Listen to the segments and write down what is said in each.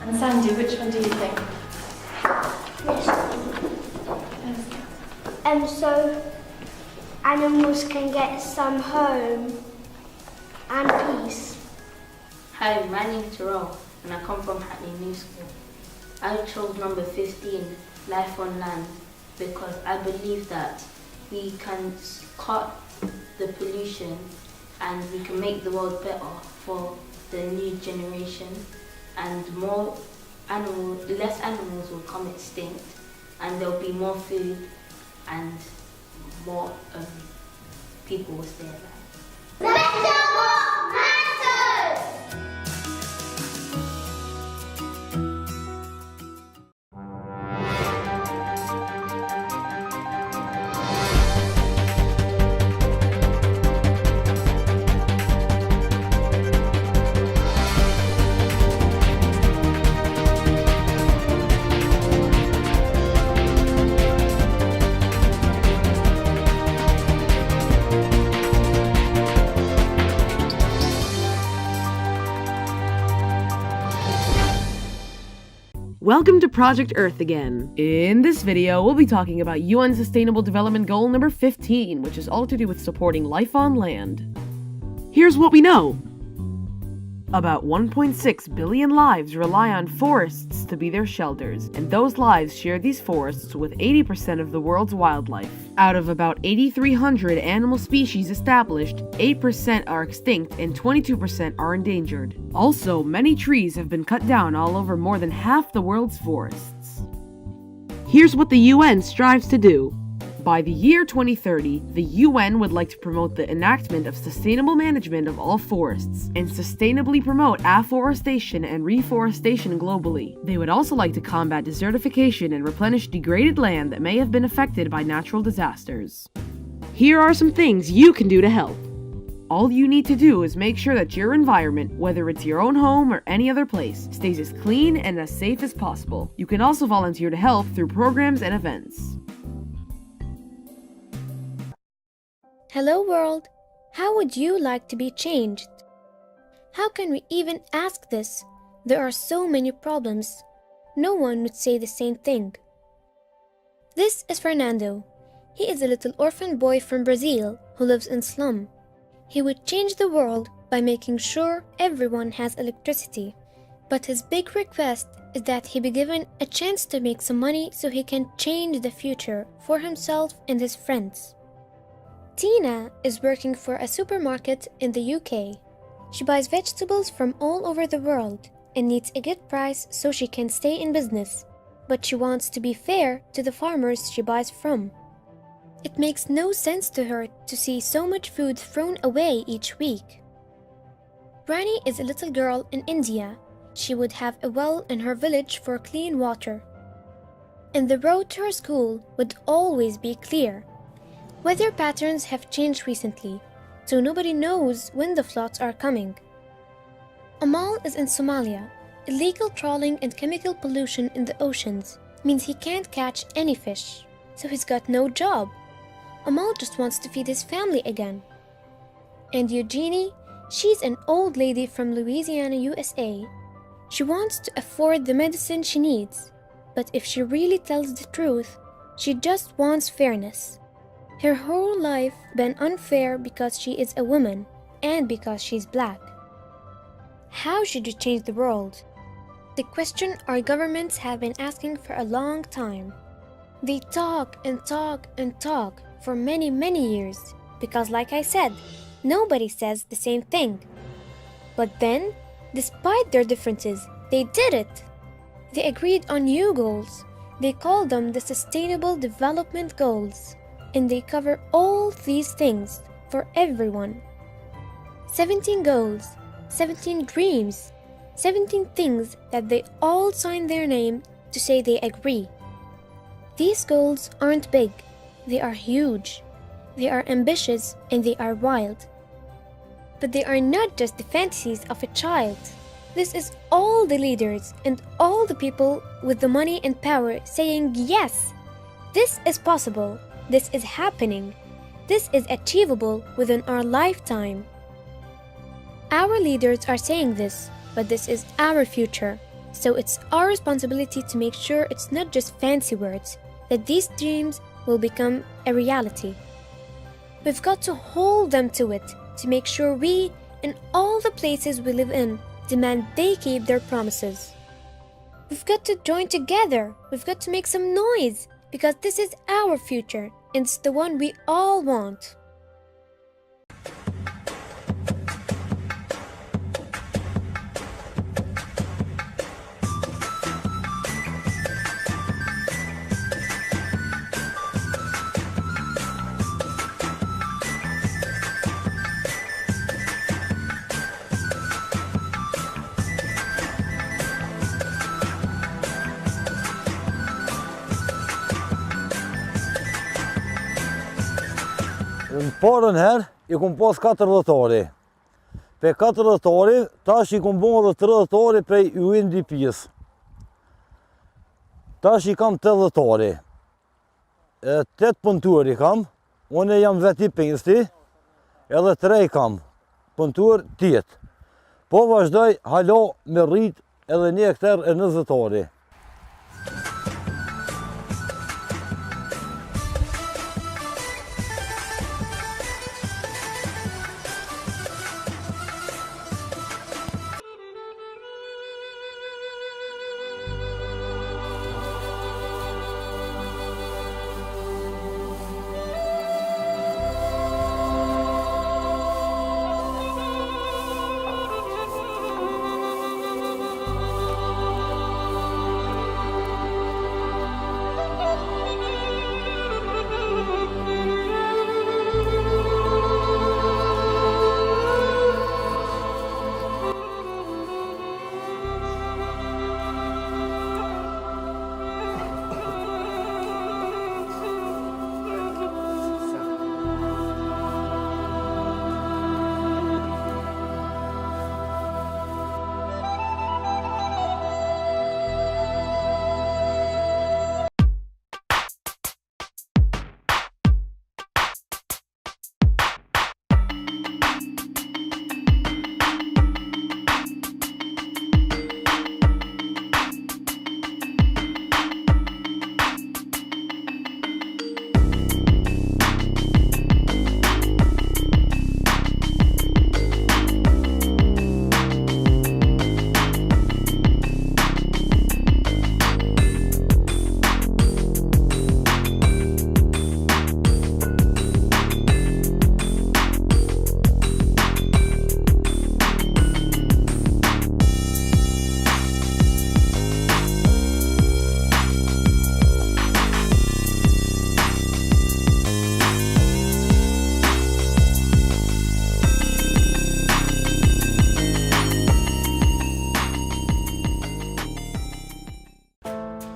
And Sandy, which one do you think? So animals can get some home and peace. Hi, my name is Terrell and I come from Hackney New School. I chose number 15, Life on Land, because I believe that we can cut the pollution and we can make the world better for the new generation, and less animals will come extinct, and there'll be more food and more people will stay alive. Welcome to Project Earth again. In this video, we'll be talking about UN Sustainable Development Goal number 15, which is all to do with supporting life on land. Here's what we know. About 1.6 billion lives rely on forests to be their shelters, and those lives share these forests with 80% of the world's wildlife. Out of about 8,300 animal species established, 8% are extinct and 22% are endangered. Also, many trees have been cut down all over more than half the world's forests. Here's what the UN strives to do. By the year 2030, the UN would like to promote the enactment of sustainable management of all forests and sustainably promote afforestation and reforestation globally. They would also like to combat desertification and replenish degraded land that may have been affected by natural disasters. Here are some things you can do to help. All you need to do is make sure that your environment, whether it's your own home or any other place, stays as clean and as safe as possible. You can also volunteer to help through programs and events. Hello world, how would you like to be changed? How can we even ask this? There are so many problems. No one would say the same thing. This is Fernando. He is a little orphan boy from Brazil who lives in slum. He would change the world by making sure everyone has electricity. But his big request is that he be given a chance to make some money so he can change the future for himself and his friends. Tina is working for a supermarket in the UK. She buys vegetables from all over the world and needs a good price so she can stay in business. But she wants to be fair to the farmers she buys from. It makes no sense to her to see so much food thrown away each week. Rani is a little girl in India. She would have a well in her village for clean water. And the road to her school would always be clear. Weather patterns have changed recently, so nobody knows when the floods are coming. Amal is in Somalia. Illegal trawling and chemical pollution in the oceans means he can't catch any fish, so he's got no job. Amal just wants to feed his family again. And Eugenie, she's an old lady from Louisiana, USA. She wants to afford the medicine she needs, but if she really tells the truth, she just wants fairness. Her whole life been unfair because she is a woman and because she's black. How should you change the world? The question our governments have been asking for a long time. They talk and talk and talk for many, many years because, like I said, nobody says the same thing. But then, despite their differences, they did it. They agreed on new goals. They called them the Sustainable Development Goals. And they cover all these things for everyone. 17 goals, 17 dreams, 17 things that they all sign their name to say they agree. These goals aren't big, they are huge. They are ambitious and they are wild. But they are not just the fantasies of a child. This is all the leaders and all the people with the money and power saying yes, this is possible. This is happening. This is achievable within our lifetime. Our leaders are saying this, but this is our future. So it's our responsibility to make sure it's not just fancy words, that these dreams will become a reality. We've got to hold them to it to make sure we, in all the places we live in, demand they keep their promises. We've got to join together. We've got to make some noise, because this is our future, and it's the one we all want. Në parën herë, i kom pas 4 dhëtari. Pe 4 dhëtari, tash i kom bo edhe 3 dhëtari prej UNDP-s. Tash i kam 8 dhëtari. 8 puntur i kam, unë jam veti 5, edhe 3 kam, puntur 10. Po vazhdoj hala me rrit edhe 1 hektar e 20 dhëtari.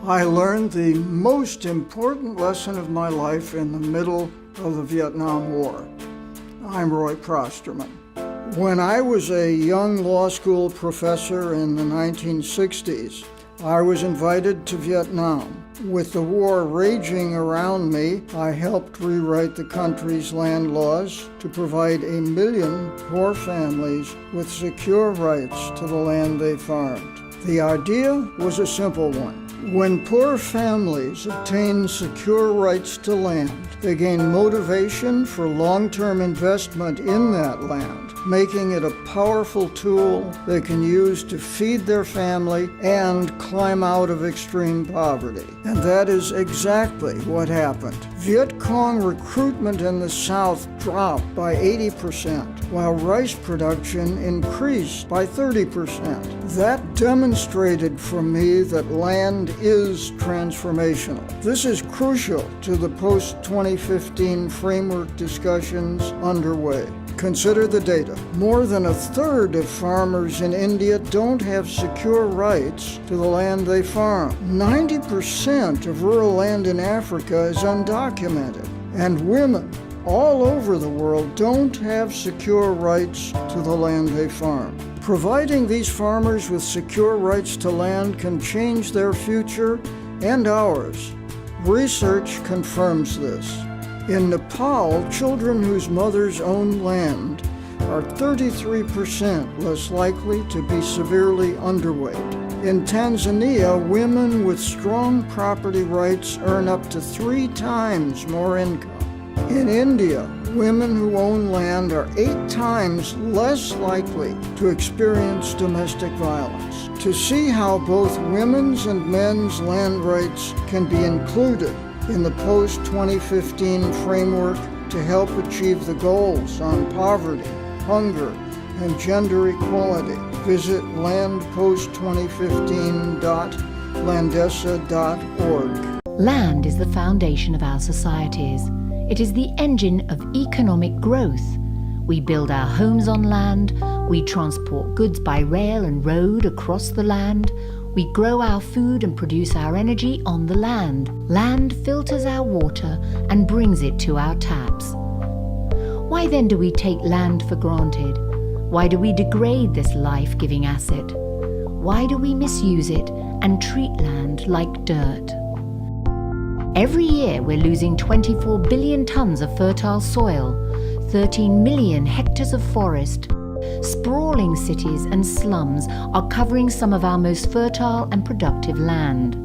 I learned the most important lesson of my life in the middle of the Vietnam War. I'm Roy Prosterman. When I was a young law school professor in the 1960s, I was invited to Vietnam. With the war raging around me, I helped rewrite the country's land laws to provide 1 million poor families with secure rights to the land they farmed. The idea was a simple one. When poor families obtain secure rights to land, they gain motivation for long-term investment in that land, making it a powerful tool they can use to feed their family and climb out of extreme poverty. And that is exactly what happened. Viet Cong recruitment in the South dropped by 80%, while rice production increased by 30%. That demonstrated for me that land is transformational. This is crucial to the post-2015 framework discussions underway. Consider the data. More than 1/3 of farmers in India don't have secure rights to the land they farm. 90% of rural land in Africa is undocumented. And women all over the world don't have secure rights to the land they farm. Providing these farmers with secure rights to land can change their future and ours. Research confirms this. In Nepal, children whose mothers own land are 33% less likely to be severely underweight. In Tanzania, women with strong property rights earn up to 3 times more income. In India, women who own land are 8 times less likely to experience domestic violence. To see how both women's and men's land rights can be included in the post-2015 framework to help achieve the goals on poverty, hunger, and gender equality, visit landpost2015.landesa.org. Land is the foundation of our societies. It is the engine of economic growth. We build our homes on land, we transport goods by rail and road across the land, we grow our food and produce our energy on the land. Land filters our water and brings it to our taps. Why then do we take land for granted? Why do we degrade this life-giving asset? Why do we misuse it and treat land like dirt? Every year we're losing 24 billion tons of fertile soil, 13 million hectares of forest. Sprawling cities and slums are covering some of our most fertile and productive land.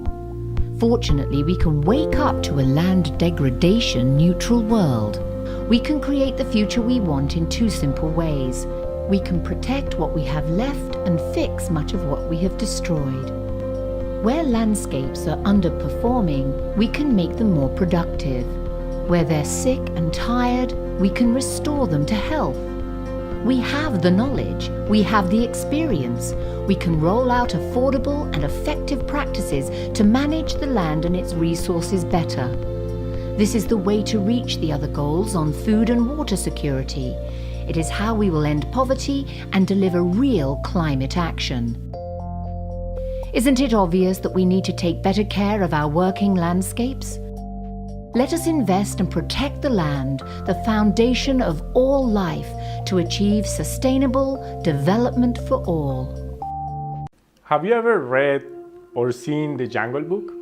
Fortunately, we can wake up to a land degradation neutral world. We can create the future we want in 2 simple ways. We can protect what we have left and fix much of what we have destroyed. Where landscapes are underperforming, we can make them more productive. Where they're sick and tired, we can restore them to health. We have the knowledge, we have the experience. We can roll out affordable and effective practices to manage the land and its resources better. This is the way to reach the other goals on food and water security. It is how we will end poverty and deliver real climate action. Isn't it obvious that we need to take better care of our working landscapes? Let us invest and protect the land, the foundation of all life, to achieve sustainable development for all. Have you ever read or seen The Jungle Book?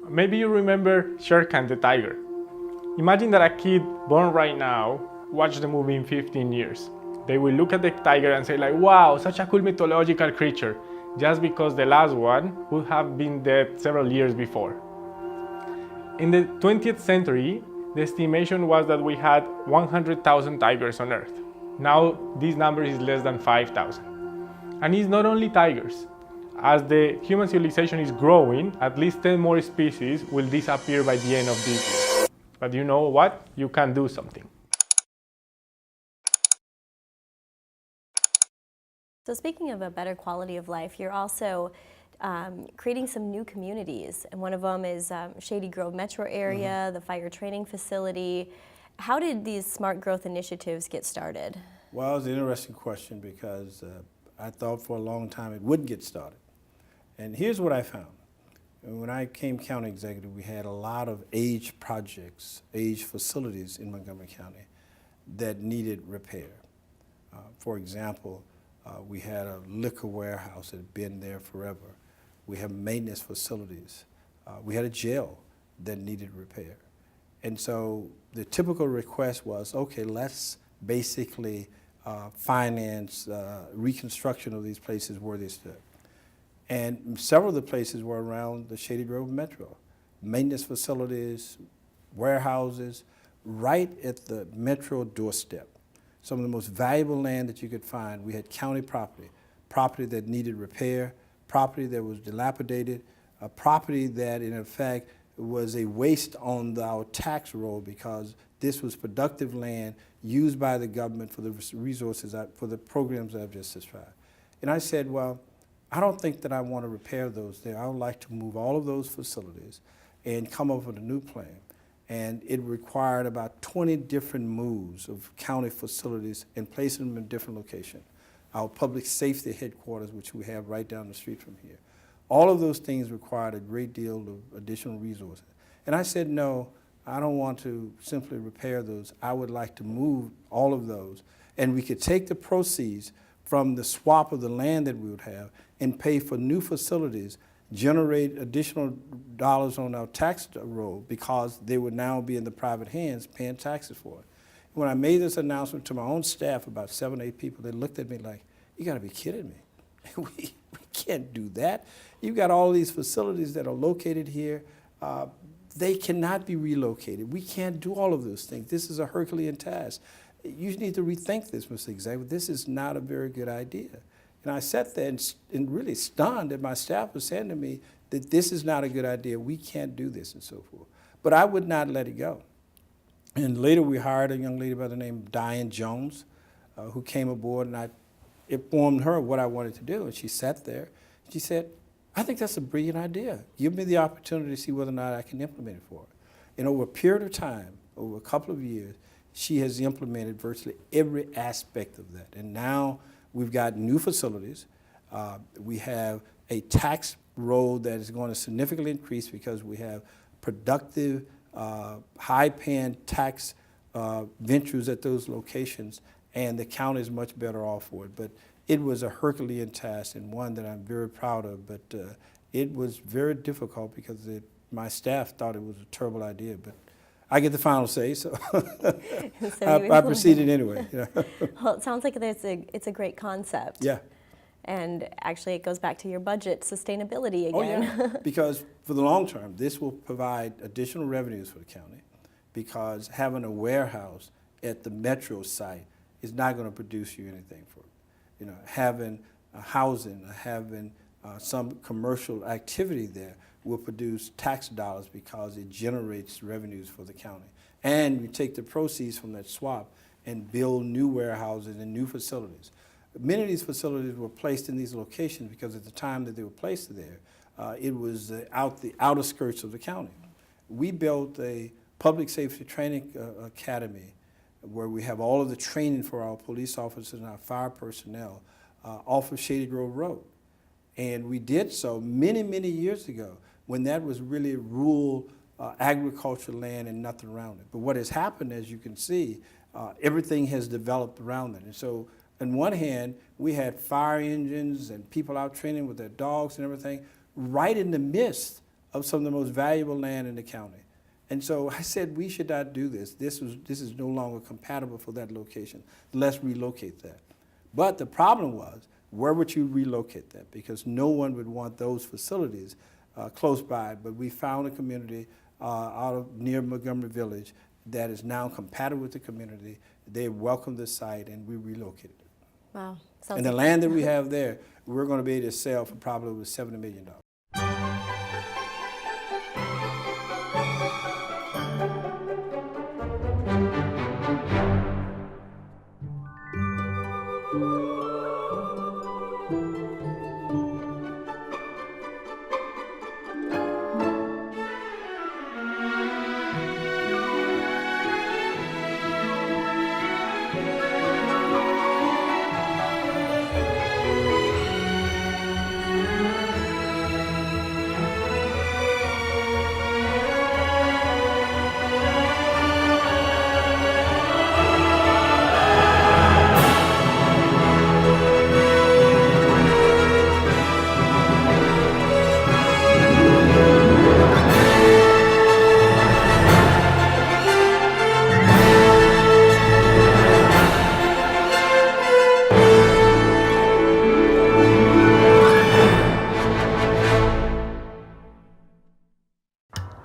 Maybe you remember Shere Khan the tiger. Imagine that a kid born right now watched the movie in 15 years. They will look at the tiger and say like, wow, such a cool mythological creature, just because the last one would have been dead several years before. In the 20th century, the estimation was that we had 100,000 tigers on Earth. Now this number is less than 5,000. And it's not only tigers. As the human civilization is growing, at least 10 more species will disappear by the end of this year. But you know what? You can do something. So speaking of a better quality of life, you're also creating some new communities, and one of them is Shady Grove metro area, the fire training facility. How did these smart growth initiatives get started? Well, it was an interesting question because I thought for a long time it would get started. And here's what I found. When I came county executive, we had a lot of age projects, age facilities in Montgomery County that needed repair. For example, we had a liquor warehouse that had been there forever. We have maintenance facilities. We had a jail that needed repair. And so the typical request was, okay, let's basically finance reconstruction of these places where they stood. And several of the places were around the Shady Grove Metro. Maintenance facilities, warehouses, right at the Metro doorstep. Some of the most valuable land that you could find. We had county property, property that needed repair, property that was dilapidated, a property that in effect was a waste on our tax roll because this was productive land used by the government for the resources, for the programs that I've just described. And I said, well, I don't think that I want to repair those there. I would like to move all of those facilities and come up with a new plan. And it required about 20 different moves of county facilities and placing them in different locations. Our public safety headquarters, which we have right down the street from here. All of those things required a great deal of additional resources. And I said, no, I don't want to simply repair those. I would like to move all of those. And we could take the proceeds from the swap of the land that we would have and pay for new facilities, generate additional dollars on our tax roll because they would now be in the private hands paying taxes for it. When I made this announcement to my own staff, about 7 or 8 people, they looked at me like, you gotta be kidding me. We can't do that. You've got all these facilities that are located here. They cannot be relocated. We can't do all of those things. This is a Herculean task. You need to rethink this, Mr. Executive. This is not a very good idea. And I sat there and really stunned that my staff was saying to me that this is not a good idea. We can't do this and so forth. But I would not let it go. And later we hired a young lady by the name of Diane Jones, who came aboard, and I informed her what I wanted to do. And she sat there. She said, I think that's a brilliant idea. Give me the opportunity to see whether or not I can implement it for her. And over a period of time, over a couple of years, she has implemented virtually every aspect of that. And now we've got new facilities. We have a tax road that is going to significantly increase because we have productive, high-paying tax ventures at those locations, and the county is much better off for it. But it was a Herculean task and one that I'm very proud of, but it was very difficult because my staff thought it was a terrible idea, but I get the final say, so, I proceeded anyway. You know? Well, it sounds like it's a great concept. Yeah. And actually it goes back to your budget sustainability again. Oh yeah, because for the long term, this will provide additional revenues for the county, because having a warehouse at the metro site is not going to produce you anything for it. You know, having housing, having some commercial activity there will produce tax dollars because it generates revenues for the county. And you take the proceeds from that swap and build new warehouses and new facilities. Many of these facilities were placed in these locations because at the time that they were placed there, it was the outer skirts of the county. We built a public safety training academy where we have all of the training for our police officers and our fire personnel off of Shady Grove Road. And we did so many, many years ago when that was really rural agricultural land and nothing around it. But what has happened, as you can see, everything has developed around it. And so on one hand, we had fire engines and people out training with their dogs and everything right in the midst of some of the most valuable land in the county. And so I said, we should not do this. This is no longer compatible for that location. Let's relocate that. But the problem was, where would you relocate that? Because no one would want those facilities close by. But we found a community near Montgomery Village that is now compatible with the community. They welcomed the site, and we relocated it. Wow. And the land that we have there, we're going to be able to sell for probably over $70 million.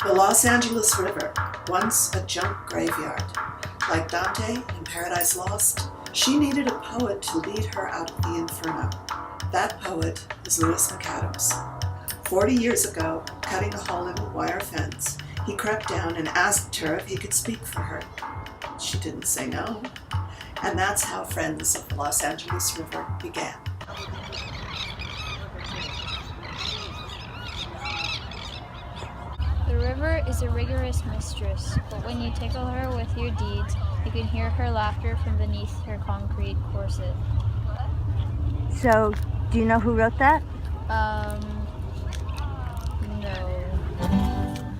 The Los Angeles River, once a junk graveyard. Like Dante in Paradise Lost, she needed a poet to lead her out of the inferno. That poet was Lewis McAdams. 40 years ago, cutting a hole in a wire fence, he crept down and asked her if he could speak for her. She didn't say no. And that's how Friends of the Los Angeles River began. The river is a rigorous mistress, but when you tickle her with your deeds, you can hear her laughter from beneath her concrete corset. So, do you know who wrote that? No.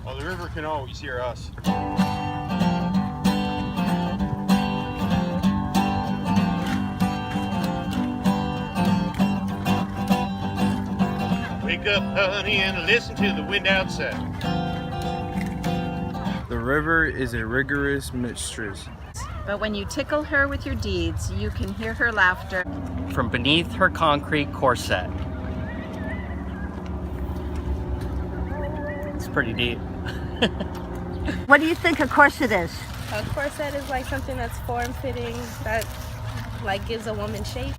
Well, the river can always hear us. Wake up, honey, and listen to the wind outside. The river is a rigorous mistress. But when you tickle her with your deeds, you can hear her laughter from beneath her concrete corset. pretty deep. What do you think a corset is? A corset is like something that's form-fitting, that like gives a woman shape.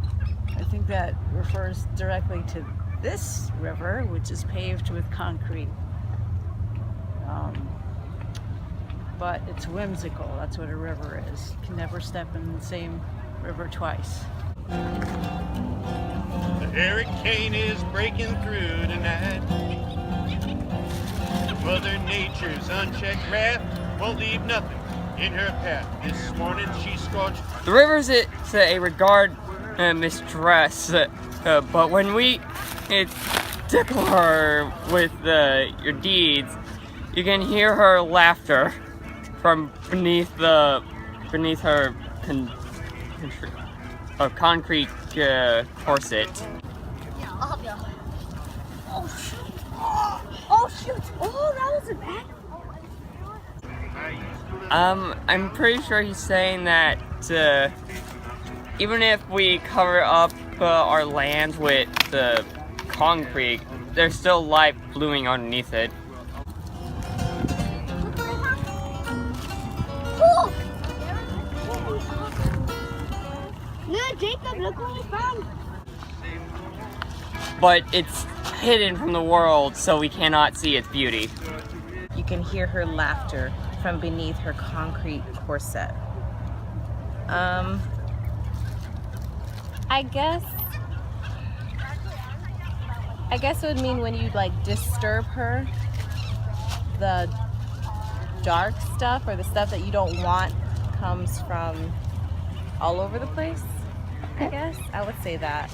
I think that refers directly to this river, which is paved with concrete. But it's whimsical, that's what a river is. You can never step in the same river twice. The hurricane is breaking through tonight. Mother Nature's unchecked wrath won't leave nothing in her path. This morning she scorched. The river's a regard mistress, but when we tickle her with your deeds, you can hear her laughter from beneath her concrete corset. I'll help you. Oh shoot! Oh shoot! Oh, that wasn't bad. I'm pretty sure he's saying that even if we cover up our land with the concrete, there's still life blooming underneath it. Look! Look, Jacob, look what we found. But it's hidden from the world, so we cannot see its beauty. You can hear her laughter from beneath her concrete corset. I guess it would mean when you like disturb her, the dark stuff or the stuff that you don't want comes from all over the place. I guess I would say that.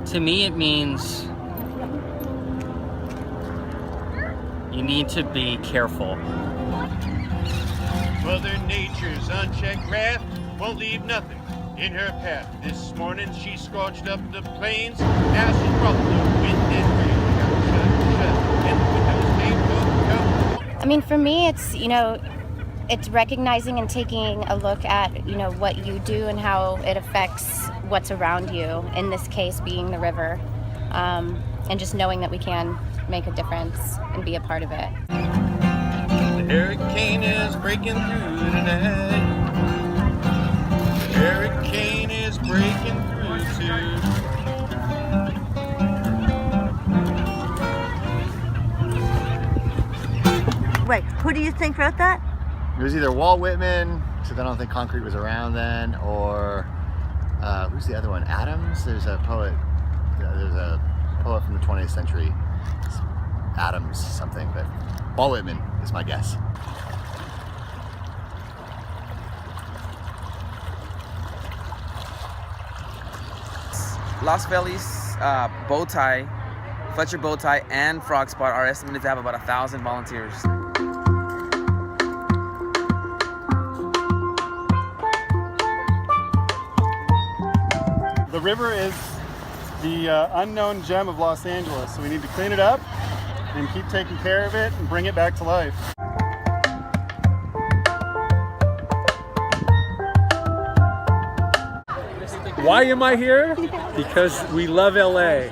To me it means you need to be careful. Mother Nature's unchecked wrath won't leave nothing in her path. This morning she scorched up the plains. Now she's brought the wind and rain. Shut, and the windows ain't I mean, for me, it's, it's recognizing and taking a look at, what you do and how it affects what's around you, in this case being the river, and just knowing that we can make a difference and be a part of it. The hurricane is breaking through tonight. The hurricane is breaking through too. Wait, who do you think wrote that? It was either Walt Whitman, because I don't think concrete was around then, or who's the other one? Adams? There's a poet from the 20th century. It's Adams something, but Walt Whitman is my guess. Lost Valley's bow tie, Fletcher bow tie, and frog spot are estimated to have about 1,000 volunteers. The river is the unknown gem of Los Angeles, so we need to clean it up and keep taking care of it and bring it back to life. Why am I here? Because we love LA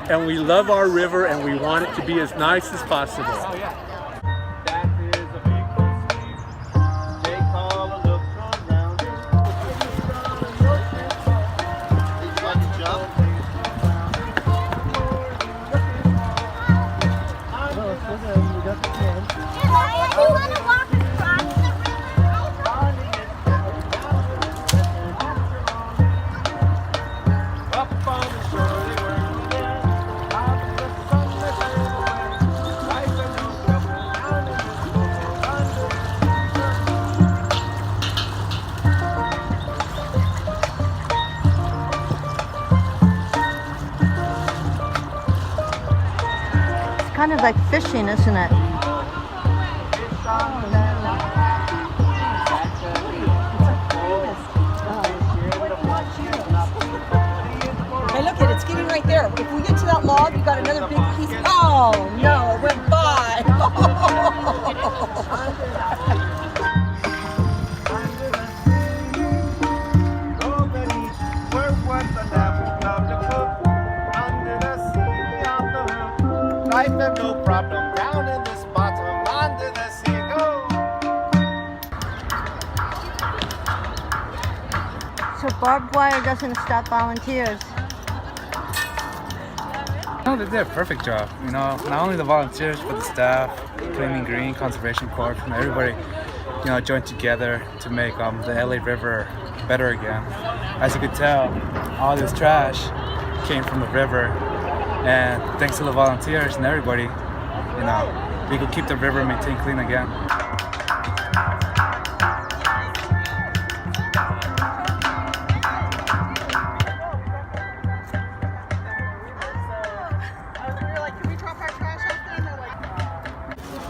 and we love our river and we want it to be as nice as possible. Kind of like fishing, isn't it? Hey, look at it, it's getting right there. If we get to that log, you got another big piece. Oh, no, it went by. life and no problem. Down in this bottom, under the sea go. So barbed wire doesn't stop volunteers. No, they did a perfect job. You know, not only the volunteers, but the staff, Cleaning Green, Conservation Corps, and everybody, you know, joined together to make the LA River better again. As you could tell, all this trash came from the river, and thanks to the volunteers and everybody, you know, we could keep the river maintained clean again.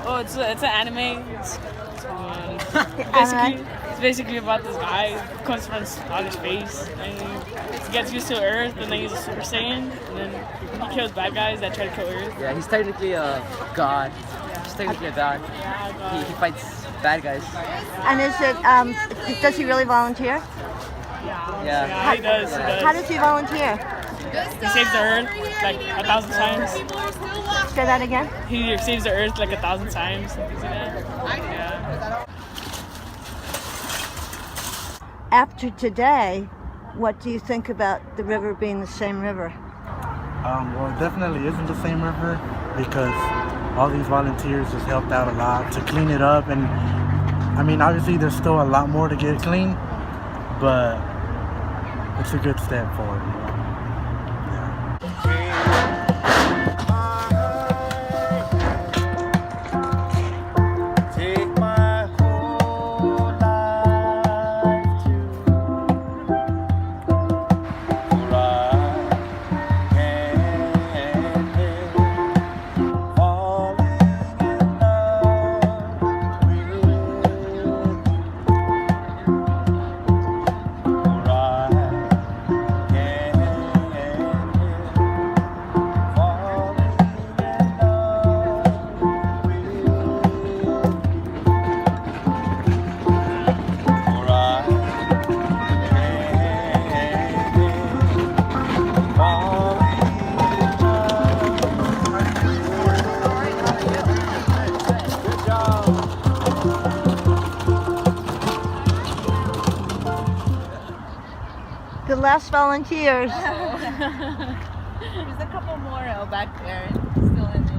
Oh, it's an anime. It's basically about this guy who comes from outer space and he gets used to Earth, and then he's a Super Saiyan, and then he kills bad guys that try to kill Earth. Yeah, he's technically a god. He's technically a god. He fights bad guys. And is it, does he really volunteer? Yeah, he does. How does he volunteer? He saves the Earth like 1,000 times. Say that again? He saves the Earth like 1,000 times. Yeah. After today, what do you think about the river being the same river? Well, it definitely isn't the same river because all these volunteers just helped out a lot to clean it up. And I mean, obviously there's still a lot more to get clean, but it's a good step forward. The last volunteers. There's a couple more back there, still in there.